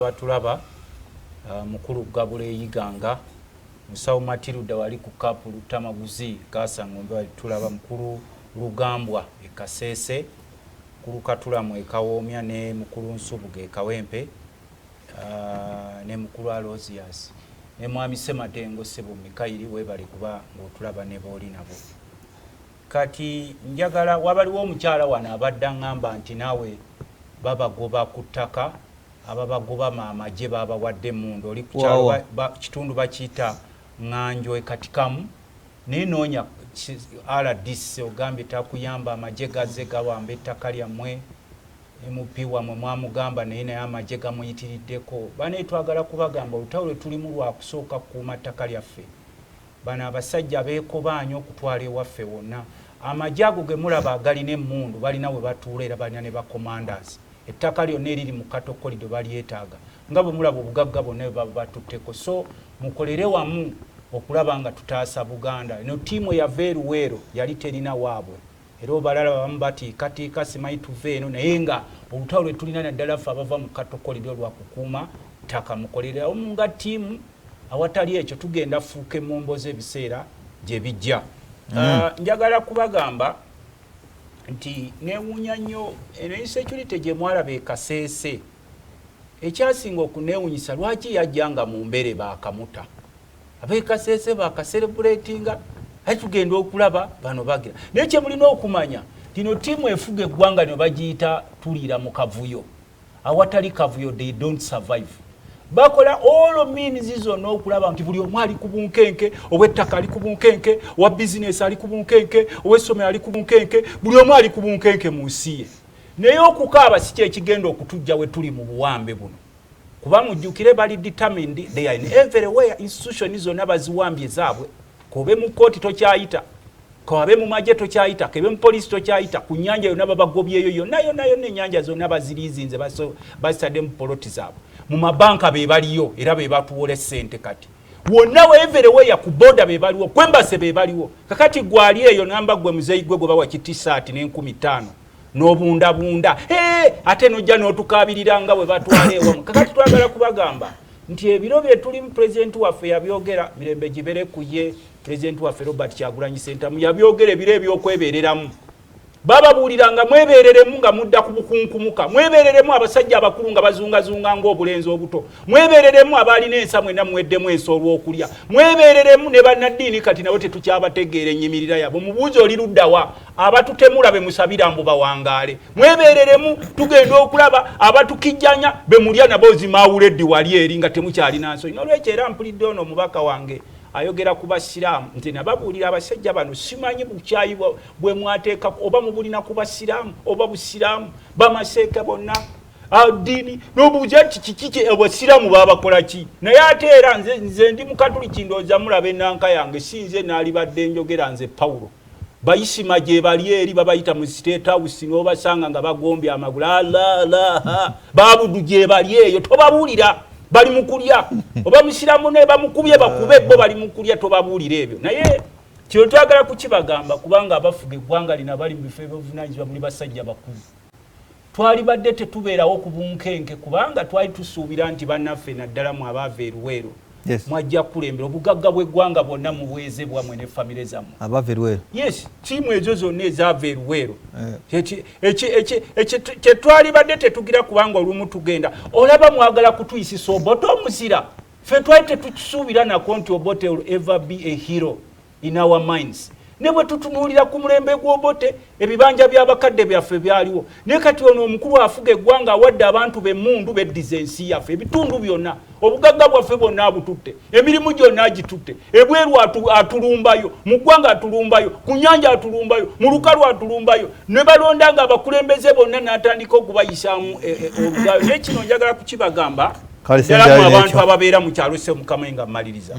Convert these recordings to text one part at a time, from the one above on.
batulaba mukulu gabule yiganga musawo Matilda wali ku kapu Luttamaguzi kasangombe wali tulaba mukulu lugambwa e Kasese mukulu katulamu e Kawomya ne mukulu nsubuge e Kawempe ne mukulu lyazze ne mwami Sematengo Sebo Mikairi webali kuba ng'otulaba ne booli nabo. Kati njagala wabaliwo omukyala wano abadda ngamba nti nawe babagoba ku ttaka ababagoba amagye babawadde mundu oli ku kyalo kitundu bakiyita nganjo ekatikamu nenoonya RDC ogambye takuyamba amagye gazze gawamba ettaka lyammwe MP wamwe mwamugamba naye naye amagye gamuyitiriddeko bane twagala kubagamba olutawulo tulimu lwa kusooka kukuuma ttaka lyaffe bano abasajja beekobaanya okutwala ewaffe wonna amagye ago ge mulaba agalina emmundu balina we batuula era balina ne bacommanders ettaka lyonna eriri mu katokolido balyetaaga nga bwe mulaba obugagga bonna bwe baba batutteko so mukolere wamu okulaba nga tutaasa Buganda eno tiimu eyava eruweero yali terina waabwe era obalala bamu batiikatiika simanyi tuve eno naye nga olutalo lwe tulina naddala ffe abava mu katokolido lwa kukuuma ttaka mukolere awamu nga tiimu awatali ekyo tugenda fuuka emmomboza ebiseera gye bijja. Njagala kubagamba nti neewuunya nnyo eno insecurity gye mwalaba e Kasese ekyasinga okuneewuunyisa lwaki yajjanga Mumbere bakamuta ab'e Kasese bakaserebulatinga aye tugenda okulaba bano bagira naye kye mulina okumanya tino tiimu efuga eggwanga ne bagiyita tuliira mu kavuyo awatali kavuyo they don't survive bakola all means zonna okulaba nti buli omu ali ku bunkenke obw'ettaka ali ku bunkenke owa bizinesi ali ku bunkenke ow'essomero ali ku bunkenke buli omu ali ku bunkenke mu nsi ye naye okukaaba si kyekigenda okutujja we tuli mu buwambe buno kuba mujjukire bali determined they are in everywhere institution zonna baziwambye zaabwe kobe mu kooti tokyayita kobe mu magye tokyayita kebe mu polisi tokyayita ku nnyanja yonna babagobyeyo yonna ennyanja zonna baziriizinze basitadde mu poloti zaabwe mu mabanka be baliyo era be batuwola ssente kati wonna everywhere ku boda be baliwo kwembase be baliwo kakati gwali eyo namba gwe muzeyi gwe bawa kitisaati ne15 n'obundabunda ate nojja n'otukabirira nga bwe batwala ewamu kakati twagala kubagamba nti ebiro bye tuli mu president waffe yabyogera mirembe gibere kuye president waffe Robert Kyagulanyi Ssentamu yabyogera ebiro ebyokwebereramu bababuuliranga mwebereremu nga mudda ku bukunkumuka mwebereremu abasajja abakulu nga bazungazunga ng'obulenzi obuto mwebereremu abalina ensa mwena mweddemu ensa olw'okulya mwebereremu ne bannaddiini kati nabo tetukyabategeera ennyimirira yabo mubuuzi oli luddawa abatutemula be musabira mbu bawangaale mwebereremu tugenda okulaba abatukijjanya be mulya nabo zimaawuleddi wali eri nga temukyalina nsonyi n'olwekyo era mpulidde ono omubaka wange ayogera ku basiraamu nti nababuulira abasajja bano simanyi bukyayi bwe mwateeka oba mubulina ku basiraamu oba busiraamu bamaseeka bonna ddiini n'obuuza nti kiki abasiraamu babakola ki naye ate era nze ndi mukatuliki ndowooza mulaba ennanka yange sinze naalibadde njogera nze Pawulo bayisima gye bali eri babayita mu State House n'obasanga nga bagombye amagulu babudu gye bali eyo tobabuulira bali mukulya oba musiramu ne bamukubye bakube bo bali mukulya tobabuulira ebyo naye kyo twagala kukibagamba kubanga abafuga eggwanga lina bali mu bifo eby'obuvunaanyizibwa muli basajja bakulu twali badde tetubeerawo ku bunkenke kubanga twali tusuubira nti bannaffe naddala mu abaava eruweero mwajja kulembera obugagga bw'eggwanga bwonna mu bweze bwammwe ne famire zammwe abaava eruweero yes tiimu ezo zonna ezaava eruweero kye twali badde tetugira kubanga olumu tugenda olaba mwagala kutuyisisa obote omuzira ffe twali tetusuubira nako nti obote will ever be a hero in our minds ne bwe tutunuulira ku mulembe gw'obote ebibanja by'abakadde byaffe byaliwo naye kati ono omukulu afuga eggwanga awadde abantu b'emmundu beddiza ensi yaffe ebitundu byonna obugagga bwaffe bwonna abututte emirimu gyonna agitutte ebweru atulumbayo mu ggwanga atulumbayo ku nnyanja atulumbayo mu lukalu atulumbayo ne balonda nga abakulembeze bonna n'atandika okubayisaamu olugayo naye kino njagala kukibagamba ddalamu abantu ababeera mu kyalo se mukama nga mmaliriza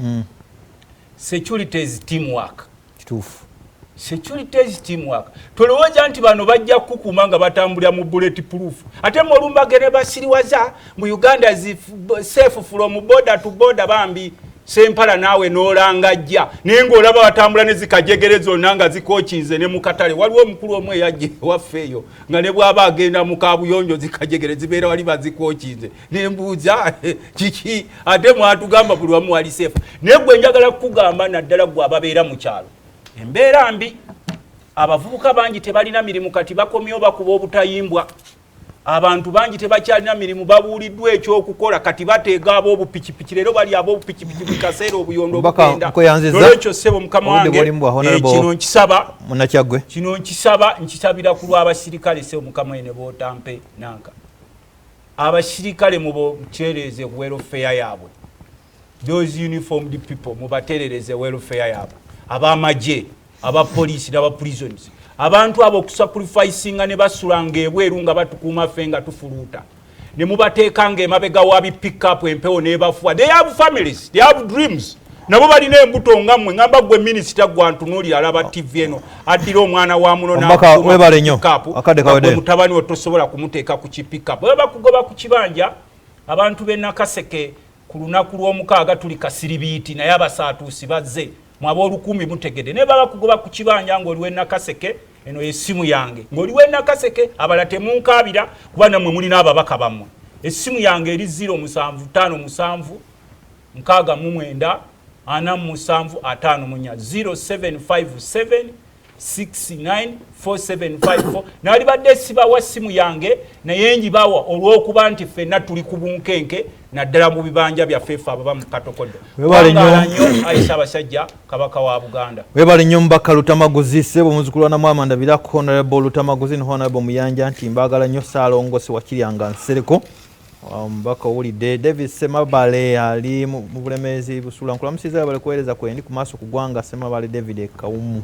security is teamwork kituufu security is teamwork tolowooza nti bano bajja kukuma nga batambulira mu bullet proof ate mulumbagere basiriwaza mu Uganda is safe from border to border bambi sempala naawe n'olangajja naye ng'olaba watambula ne zikajegere zonna nga zikookinze ne mu katale. Waliwo omukulu omu eyajja ewaffe eyo nga ne bw'aba agenda mu kaabuyonjo zikajegere zibeera wali bazikookinze ne mbuuza kiki ate mwatugamba buli wamu wali seefu. Naye gwe njagala kukugamba naddala gwe ababeera mu kyalo embeera mbi. Abavubuka bangi tebalina mirimu kati bakomyewo bakuba obutayimbwa. Abantu bangi tebakyalina mirimu babuuliddwa ekyokukola kati bateega ab'obupikipiki. Leero bali ab'obupikipiki mu kaseera obuyondo obugenda. Olwekyo ssebo mukama wange kino nkisaba nkisabira ku lw'abasirikale ssebo mukama ne bootampe nanka. Abasirikale mubatereeze welfare yaabwe. Those uniformed people mubatereeze welfare yaabwe. Ab'amagye, abapoliisi n'abaprisons. Abantu abo okusacrificinga ne basulanga ebweru nga batukuuma ffe nga tufuluuta. Ne mubateekanga emabega wa pick up empewo n'ebafuwa. They have families, they have dreams. Nabo balina embuto nga mmwe ngamba gwe minisita gwantunuulira alaba TV eno addira omwana wa muno mutabani otosobola kumuteeka ku kipikapu. Bwe bakugoba ku kibanja abantu b'e Nakaseke ku lunaku lw'omukaaga tuli kasiribiiti naye abasaatuusi bazze. Mw'aboolukumi mutegedde ne baba kugoba ku kibanja ng'oliwe Nakaseke eno essimu yange ng'oliwe Nakaseke abala temunkaabira kuba nammwe mulina ababaka bammwe. Essimu yange eri 0757 69 0757 694754 nali badde sibawa ssimu yange naye njibawa olw'okuba nti ffenna tuli ku bunkenke naddala mu bibanja byaffe ffe ababa mu Katokodo. Webale nnyo Aisha Basajja kabaka wa Buganda. Webale nnyo Mbaka Luttamaguzi ssebo muzzukulu wa Namwama Ndabirako Honorable Luttamaguzi ne Honorable Muyanja nti mbaagala nnyo Ssaalongoose Wakiryanga Nsereko. Mbaka owulidde David Semabale ali mu Bulemeezi Busula nkulamusiza bale kuweereza kwendi ku maaso ku ggwanga Semabale David Kawumu.